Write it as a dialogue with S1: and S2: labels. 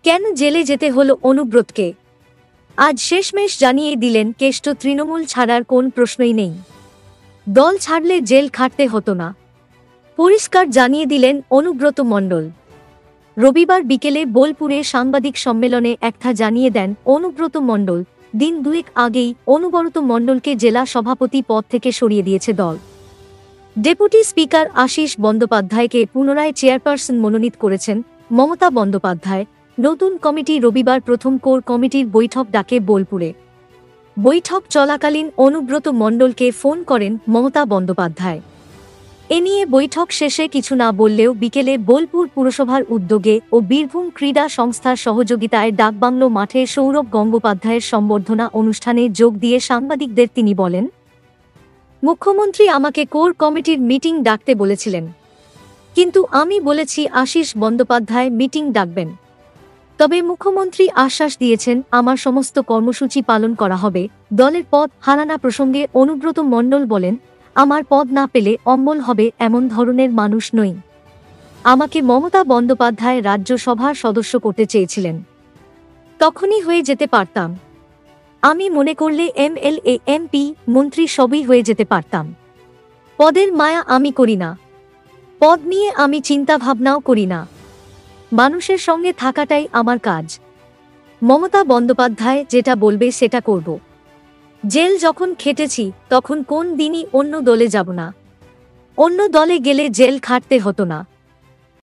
S1: কেন জেলে যেতে হলো অনুব্রতকে? আজ শেষমেশ জানিয়ে দিলেন কেষ্ট তৃণমূল ছাড়ার কোন প্রশ্নই নেই। দল ছাড়লে জেল খাটতে হতো না, পরিষ্কার জানিয়ে দিলেন অনুব্রত মণ্ডল। রবিবার বিকেলে বোলপুরে সাংবাদিক সম্মেলনে একথা জানিয়ে দেন অনুব্রত মণ্ডল। দিন দুয়েক আগেই অনুব্রত মণ্ডলকে জেলা সভাপতি পদ থেকে সরিয়ে দিয়েছে দল। ডেপুটি স্পিকার আশীষ বন্দ্যোপাধ্যায়কে পুনরায় চেয়ারপারসন মনোনীত করেছেন মমতা বন্দ্যোপাধ্যায়। নতুন কমিটি রবিবার প্রথম কোর কমিটির বৈঠক ডাকে বোলপুরে। বৈঠক চলাকালীন অনুব্রত মণ্ডলকে ফোন করেন মমতা বন্দ্যোপাধ্যায়। এ নিয়ে বৈঠক শেষে কিছু না বললেও বিকেলে বোলপুর পুরসভার উদ্যোগে ও বীরভূম ক্রীড়া সংস্থার সহযোগিতায় ডাকবাংলো মাঠে সৌরভ গঙ্গোপাধ্যায়ের সম্বর্ধনা অনুষ্ঠানে যোগ দিয়ে সাংবাদিকদের তিনি বলেন, মুখ্যমন্ত্রী আমাকে কোর কমিটির মিটিং ডাকতে বলেছিলেন, কিন্তু আমি বলেছি আশীষ বন্দ্যোপাধ্যায় মিটিং ডাকবেন। তবে মুখ্যমন্ত্রী আশ্বাস দিয়েছেন আমার সমস্ত কর্মসূচি পালন করা হবে। দলের পদ হারানা প্রসঙ্গে অনুব্রত মণ্ডল বলেন, আমার পদ না পেলে অম্বল হবে এমন ধরনের মানুষ নই। আমাকে মমতা বন্দ্যোপাধ্যায় রাজ্যসভার সদস্য করতে চেয়েছিলেন, তখনই হয়ে যেতে পারতাম। আমি মনে করলে এমএলএ, এমপি, মন্ত্রী সবই হয়ে যেতে পারতাম। পদের মায়া আমি করি না, পদ নিয়ে আমি চিন্তা ভাবনাও করি না। মানুষের সঙ্গে থাকাটাই আমার কাজ। মমতা বন্দ্যোপাধ্যায় যেটা বলবে সেটা করব। জেল যখন খেটেছি তখন কোন দিনই অন্য দলে যাব না। অন্য দলে গেলে জেল খাটতে হতো না।